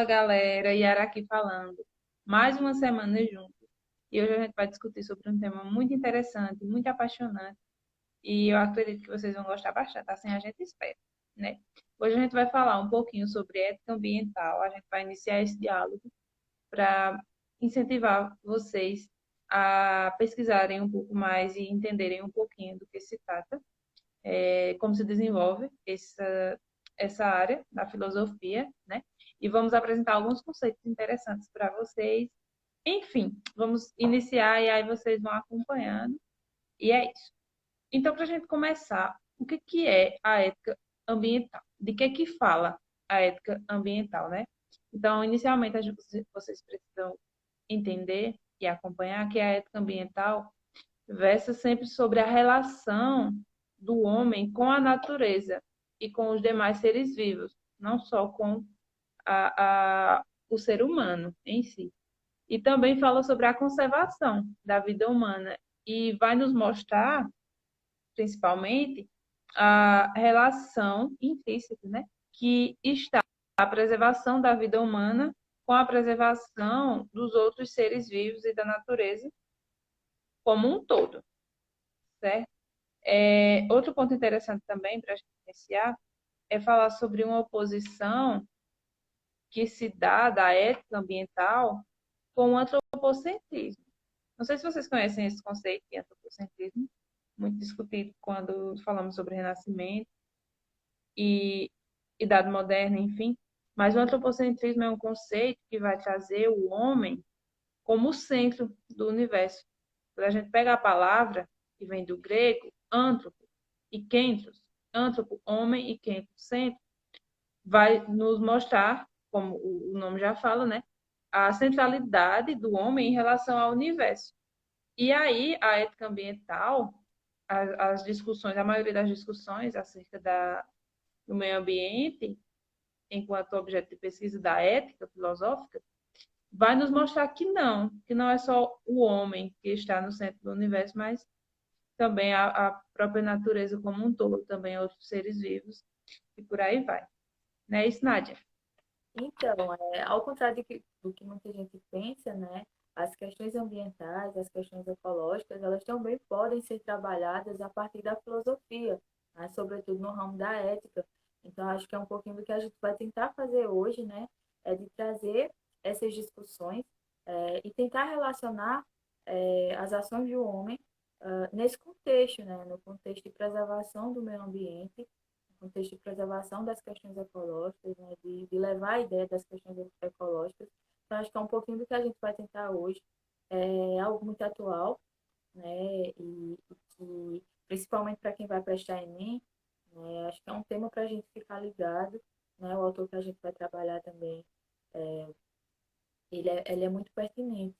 Fala galera, Yara aqui falando. Mais uma semana juntos. E hoje a gente vai discutir sobre um tema muito interessante, muito apaixonante. E eu acredito que vocês vão gostar bastante, assim a gente espera, né? Hoje a gente vai falar um pouquinho sobre ética ambiental. A gente vai iniciar esse diálogo para incentivar vocês a pesquisarem um pouco mais e entenderem um pouquinho do que se trata, como se desenvolve essa área da filosofia, né? E vamos apresentar alguns conceitos interessantes para vocês. Enfim, vamos iniciar e aí vocês vão acompanhando. E é isso. Então, para a gente começar, o que é a ética ambiental? De que fala a ética ambiental, né? Então, inicialmente, vocês precisam entender e acompanhar que a ética ambiental versa sempre sobre a relação do homem com a natureza e com os demais seres vivos, não só com o ser humano em si. E também fala sobre a conservação da vida humana e vai nos mostrar, principalmente, a relação intrínseca, né, que está a preservação da vida humana com a preservação dos outros seres vivos e da natureza como um todo, certo? Outro ponto interessante também para a gente iniciar é falar sobre uma oposição que se dá da ética ambiental com o antropocentrismo. Não sei se vocês conhecem esse conceito de antropocentrismo, muito discutido quando falamos sobre renascimento e idade moderna, enfim. Mas o antropocentrismo é um conceito que vai trazer o homem como o centro do universo. Quando a gente pega a palavra, que vem do grego, antropo e kentos, antropo, homem, e kentos, centro, vai nos mostrar, como o nome já fala, né, a centralidade do homem em relação ao universo. E aí, a ética ambiental, as discussões, a maioria das discussões acerca do meio ambiente, enquanto objeto de pesquisa da ética filosófica, vai nos mostrar que não é só o homem que está no centro do universo, mas também a própria natureza como um todo, também outros seres vivos, e por aí vai. Não é isso, Nádia? Então, ao contrário do que muita gente pensa, né, as questões ambientais, as questões ecológicas, elas também podem ser trabalhadas a partir da filosofia, né, sobretudo no ramo da ética. Então, acho que é um pouquinho do que a gente vai tentar fazer hoje, né, é de trazer essas discussões e tentar relacionar as ações do homem nesse contexto, né, no contexto de preservação do meio ambiente, contexto de preservação das questões ecológicas, né, de levar a ideia das questões ecológicas. Então, acho que é um pouquinho do que a gente vai tentar hoje. É algo muito atual, né, e que, principalmente para quem vai prestar Enem, né, acho que é um tema para a gente ficar ligado. Né, o autor que a gente vai trabalhar também, ele é muito pertinente.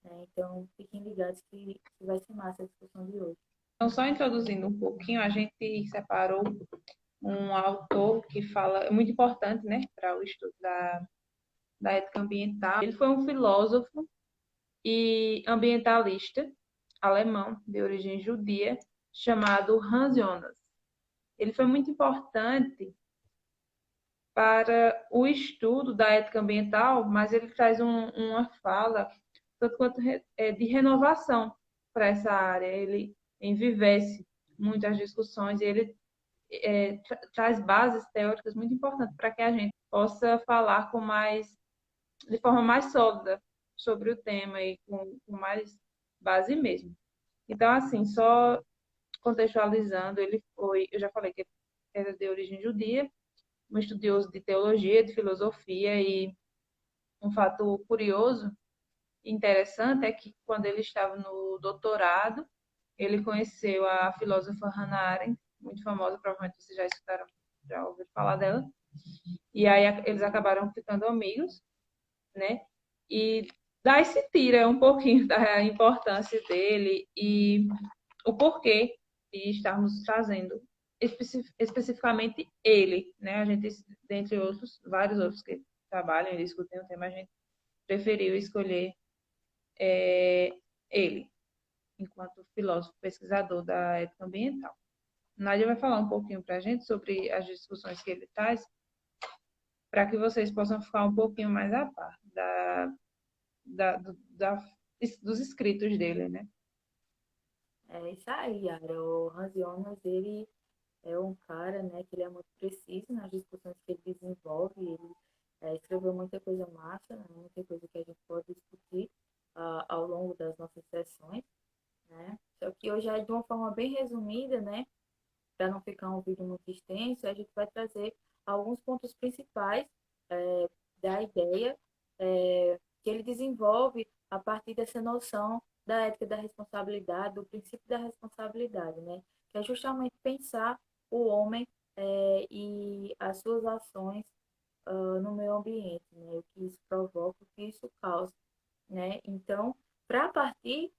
Né, então, fiquem ligados que vai ser massa a discussão de hoje. Então, só introduzindo um pouquinho, a gente separou um autor que fala, é muito importante, né, para o estudo da ética ambiental. Ele foi um filósofo e ambientalista alemão, de origem judia, chamado Hans Jonas. Ele foi muito importante para o estudo da ética ambiental, mas ele traz uma fala tanto quanto de renovação para essa área. Ele envivece muitas discussões e ele traz bases teóricas muito importantes para que a gente possa falar de forma mais sólida sobre o tema e com mais base mesmo. Então, assim, só contextualizando, eu já falei que ele era de origem judia, um estudioso de teologia, de filosofia, e um fato curioso e interessante é que quando ele estava no doutorado, ele conheceu a filósofa Hannah Arendt, muito famosa, provavelmente vocês já escutaram, já ouviram falar dela, e aí eles acabaram ficando amigos, né? E daí se tira um pouquinho da importância dele e o porquê de estarmos trazendo especificamente ele, né? A gente, dentre outros, vários outros que trabalham e discutem o tema, a gente preferiu escolher ele, enquanto filósofo pesquisador da ética ambiental. Nádia vai falar um pouquinho para a gente sobre as discussões que ele traz. para que vocês possam ficar um pouquinho mais a par dos escritos dele, né? É isso aí, Yara. O Hans Jonas, ele é um cara, né, que ele é muito preciso nas discussões que ele desenvolve. Ele escreveu muita coisa massa, né, muita coisa que a gente pode discutir ao longo das nossas sessões, né? Só que hoje é de uma forma bem resumida, né, para não ficar um vídeo muito extenso, a gente vai trazer alguns pontos principais da ideia que ele desenvolve a partir dessa noção da ética da responsabilidade, do princípio da responsabilidade, né? Que é justamente pensar o homem e as suas ações no meio ambiente, né? O que isso provoca, o que isso causa, né? Então, para partir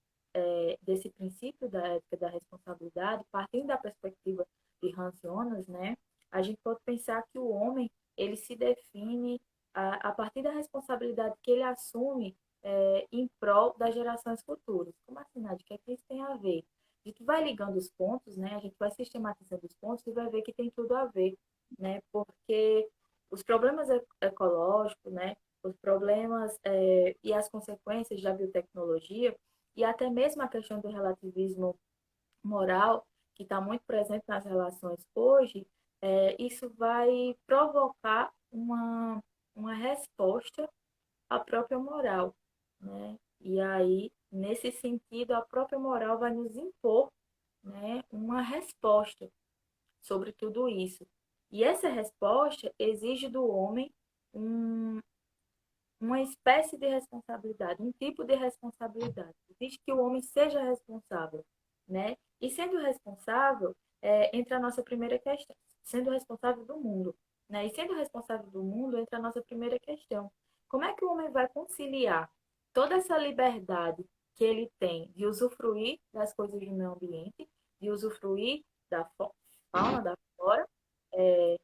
desse princípio da ética da responsabilidade, partindo da perspectiva de Hans Jonas, né? A gente pode pensar que o homem ele se define a partir da responsabilidade que ele assume em prol das gerações futuras. Como assim, Nádia? O que é que isso tem a ver? A gente vai ligando os pontos, né? A gente vai sistematizando os pontos e vai ver que tem tudo a ver, né? Porque os problemas ecológicos, né? Os problemas e as consequências da biotecnologia e até mesmo a questão do relativismo moral, que está muito presente nas relações hoje, isso vai provocar uma resposta à própria moral, né? E aí, nesse sentido, a própria moral vai nos impor, né, uma resposta sobre tudo isso. E essa resposta exige do homem um, uma espécie de responsabilidade, um tipo de responsabilidade. Exige que o homem seja responsável, né? E sendo responsável, entra a nossa primeira questão. Sendo responsável do mundo, né? E sendo responsável do mundo, entra a nossa primeira questão. Como é que o homem vai conciliar toda essa liberdade que ele tem de usufruir das coisas do meio ambiente, de usufruir da fauna, da flora, é,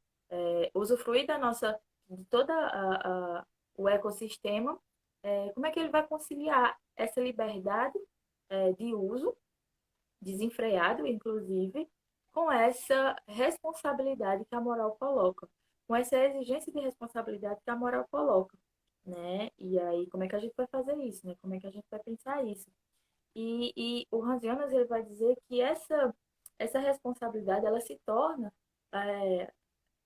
usufruir da nossa, de toda o ecossistema, como é que ele vai conciliar essa liberdade de uso, desenfreado, inclusive, com essa responsabilidade que a moral coloca, com essa exigência de responsabilidade que a moral coloca, né? E aí, como é que a gente vai fazer isso, né? Como é que a gente vai pensar isso? E o Hans Jonas, ele vai dizer que essa responsabilidade, ela se torna é,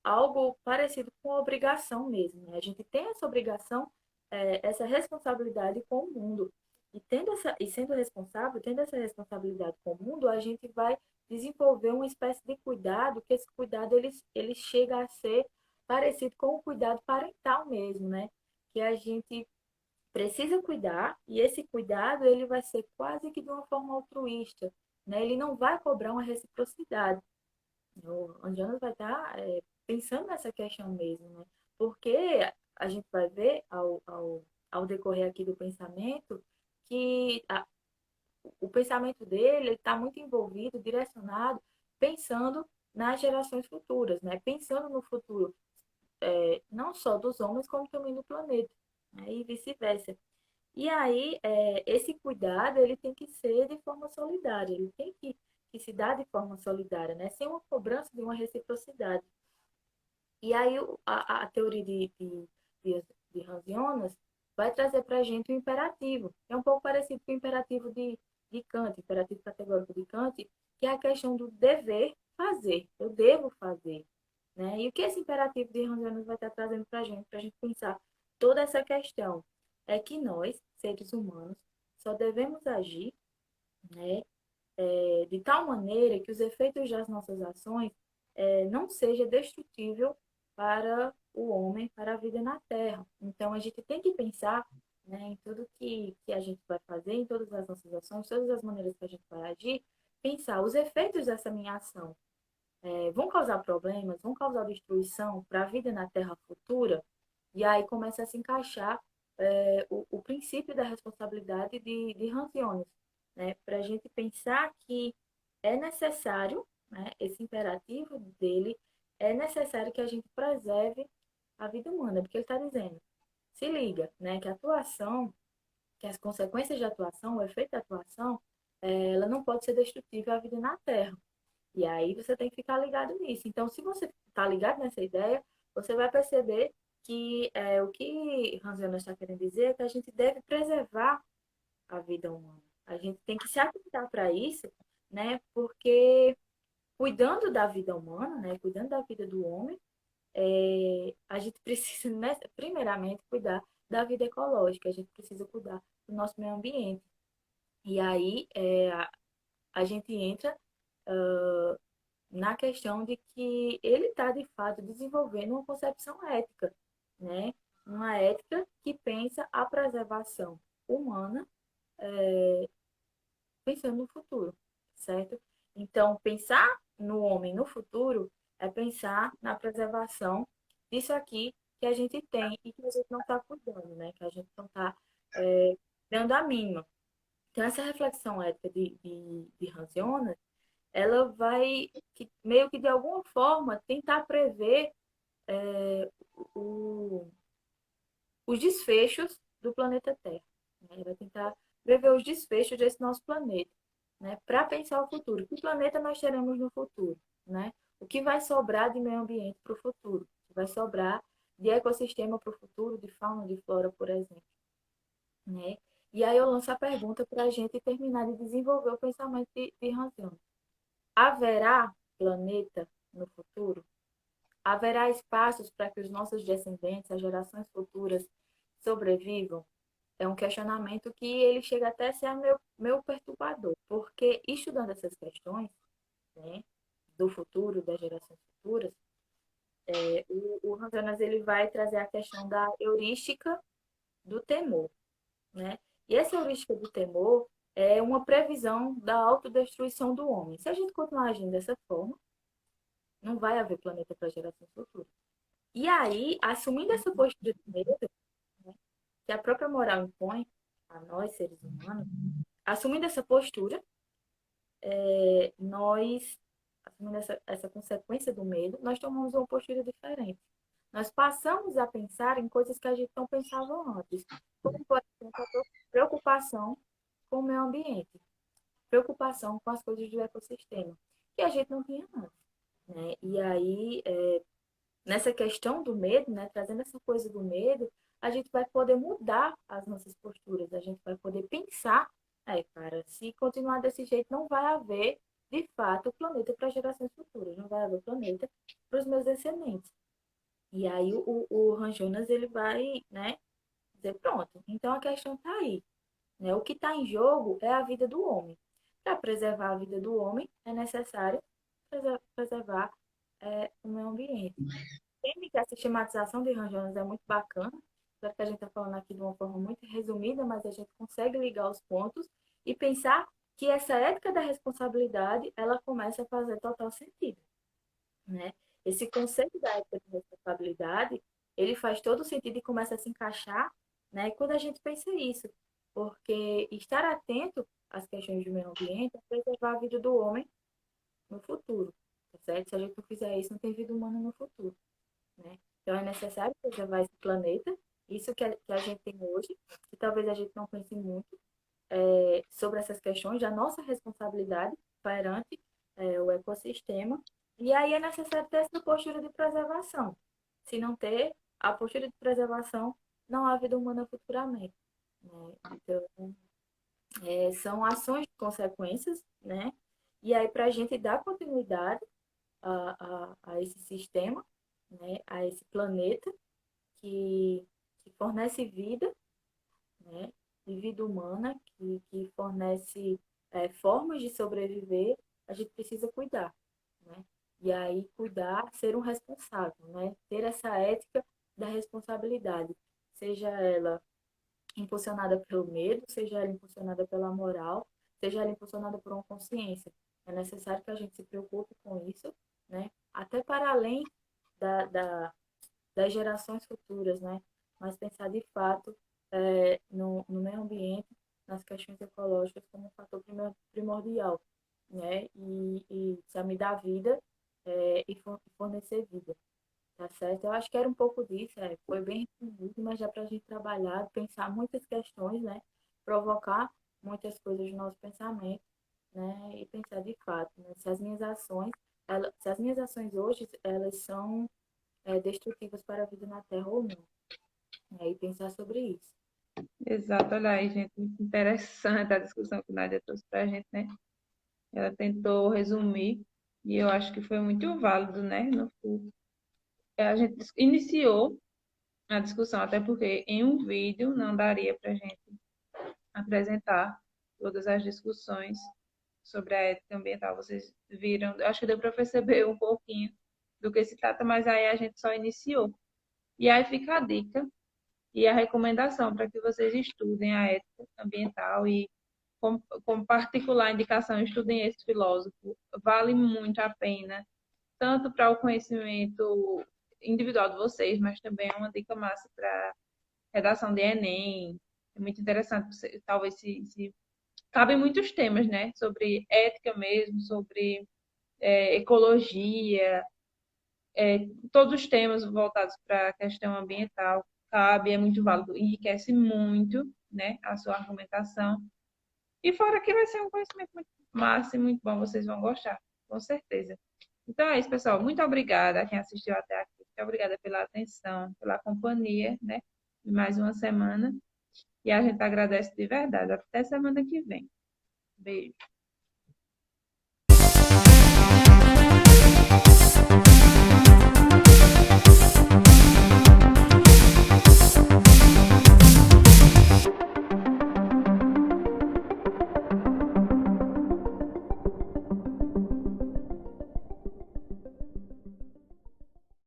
algo parecido com obrigação mesmo, né? A gente tem essa obrigação, essa responsabilidade com o mundo. E sendo responsável, tendo essa responsabilidade com o mundo, a gente vai desenvolver uma espécie de cuidado, que esse cuidado ele chega a ser parecido com o cuidado parental mesmo, né? Que a gente precisa cuidar e esse cuidado ele vai ser quase que de uma forma altruísta, né? Ele não vai cobrar uma reciprocidade. O Jonas vai estar pensando nessa questão mesmo, né? Porque a gente vai ver ao decorrer aqui do pensamento que o pensamento dele está muito envolvido, direcionado, pensando nas gerações futuras, né? Pensando no futuro, não só dos homens, como também do planeta, né? E vice-versa. E aí, esse cuidado, ele tem que ser de forma solidária, ele tem que se dar de forma solidária, né? Sem uma cobrança de uma reciprocidade. E aí, a teoria de Hans Jonas vai trazer para a gente o imperativo. É um pouco parecido com o imperativo de Kant, o imperativo categórico de Kant, que é a questão do dever fazer, eu devo fazer. Né? E o que esse imperativo de Hans Jonas vai estar trazendo para a gente pensar toda essa questão? É que nós, seres humanos, só devemos agir, né, de tal maneira que os efeitos das nossas ações não seja destrutível para o homem, para a vida na Terra. Então, a gente tem que pensar, né, em tudo que a gente vai fazer, em todas as nossas ações, todas as maneiras que a gente vai agir, pensar os efeitos dessa minha ação vão causar problemas, vão causar destruição para a vida na Terra futura, e aí começa a se encaixar o princípio da responsabilidade de Hans Jonas, né? Para a gente pensar que é necessário, né, esse imperativo dele, é necessário que a gente preserve a vida humana, porque ele está dizendo, se liga, né, que a atuação, que as consequências da atuação, o efeito da atuação, ela não pode ser destrutível à vida na Terra. E aí você tem que ficar ligado nisso. Então, se você está ligado nessa ideia, você vai perceber que o que Hans Jonas está querendo dizer é que a gente deve preservar a vida humana. A gente tem que se atentar para isso, né? Porque cuidando da vida humana, né? Cuidando da vida do homem, a gente precisa, né, primeiramente, cuidar da vida ecológica. A gente precisa cuidar do nosso meio ambiente. E aí a gente entra na questão de que ele está, de fato, desenvolvendo uma concepção ética, né? Uma ética que pensa a preservação humana pensando no futuro, certo? Então, pensar no homem no futuro é pensar na preservação disso aqui que a gente tem e que a gente não está cuidando, né? Que a gente não está dando a mínima. Então, essa reflexão ética de Hans Jonas, ela vai meio que de alguma forma tentar prever o, os desfechos do planeta Terra. Né? Ele vai tentar prever os desfechos desse nosso planeta, né? Para pensar o futuro. Que planeta nós teremos no futuro? Né? O que vai sobrar de meio ambiente para o futuro? O que vai sobrar de ecossistema para o futuro, de fauna, de flora, por exemplo. Né? E aí eu lanço a pergunta para a gente terminar de desenvolver o pensamento de Hans Jonas. Haverá planeta no futuro? Haverá espaços para que os nossos descendentes, as gerações futuras, sobrevivam? É um questionamento que ele chega até a ser meu perturbador, porque estudando essas questões, né, do futuro, das gerações futuras, o Hans Jonas ele vai trazer a questão da heurística do temor, né? E essa heurística do temor é uma previsão da autodestruição do homem. Se a gente continuar agindo dessa forma, não vai haver planeta para gerações futuras. E aí, assumindo essa postura de medo, né, que a própria moral impõe a nós, seres humanos, assumindo essa postura, nós, assumindo essa consequência do medo, nós tomamos uma postura diferente. Nós passamos a pensar em coisas que a gente não pensava antes, como, por exemplo, a preocupação com o meio ambiente, preocupação com as coisas do ecossistema, que a gente não tinha antes. Né? E aí, nessa questão do medo, né, trazendo essa coisa do medo, a gente vai poder mudar as nossas posturas, a gente vai poder pensar, cara, se continuar desse jeito, não vai haver, de fato, planeta para gerações futuras, não vai haver planeta para os meus descendentes. E aí o Hans Jonas, ele vai, né, dizer, pronto, então a questão está aí, né? O que está em jogo é a vida do homem. Para preservar a vida do homem, é necessário preservar o meio ambiente. Entende que a sistematização de Jonas é muito bacana, já que a gente está falando aqui de uma forma muito resumida, mas a gente consegue ligar os pontos e pensar que essa ética da responsabilidade, ela começa a fazer total sentido, né? Esse conceito da ética de responsabilidade, ele faz todo sentido e começa a se encaixar, né, quando a gente pensa isso, porque estar atento às questões do meio ambiente é preservar a vida do homem no futuro, tá certo? Se a gente não fizer isso, não tem vida humana no futuro. Né? Então é necessário preservar esse planeta, isso que a gente tem hoje, que talvez a gente não pense muito sobre essas questões da nossa responsabilidade perante o ecossistema, e aí é necessário ter essa postura de preservação. Se não ter a postura de preservação, não há vida humana futuramente. Né? Então, são ações de consequências, né? E aí, para a gente dar continuidade a esse sistema, né? A esse planeta, que fornece vida, né, de vida humana, que fornece formas de sobreviver, a gente precisa cuidar, né? E aí cuidar, ser um responsável, né? Ter essa ética da responsabilidade, seja ela impulsionada pelo medo, seja ela impulsionada pela moral, seja ela impulsionada por uma consciência. É necessário que a gente se preocupe com isso, né? Até para além da, da, das gerações futuras, né? Mas pensar de fato no meio ambiente, nas questões ecológicas como um fator primordial, né? E se me dar vida e fornecer vida, tá certo? Eu acho que era um pouco disso, foi bem resumido, mas já para a gente trabalhar, pensar muitas questões, né? Provocar muitas coisas no nosso pensamento, né? E pensar de fato, né? Se as minhas ações, se as minhas ações hoje, elas são destrutivas para a vida na Terra ou não, né? E pensar sobre isso. Exato, olha aí, gente, muito interessante a discussão que a Nádia trouxe para a gente, né? Ela tentou resumir e eu acho que foi muito válido, né? A gente iniciou a discussão, até porque em um vídeo não daria para a gente apresentar todas as discussões sobre a ética ambiental. Vocês viram, acho que deu para perceber um pouquinho do que se trata, mas aí a gente só iniciou. E aí fica a dica e a recomendação para que vocês estudem a ética ambiental e, como particular indicação, estudem esse filósofo. Vale muito a pena, tanto para o conhecimento individual de vocês, mas também é uma dica massa para redação de Enem. É muito interessante, talvez se cabem muitos temas, né? Sobre ética mesmo, sobre ecologia, todos os temas voltados para a questão ambiental. Cabe, é muito válido, enriquece muito, né? A sua argumentação. E fora que vai ser um conhecimento muito massa e muito bom, vocês vão gostar, com certeza. Então é isso, pessoal. Muito obrigada a quem assistiu até aqui. Muito obrigada pela atenção, pela companhia, né? De mais uma semana. E a gente agradece de verdade. Até semana que vem. Beijo.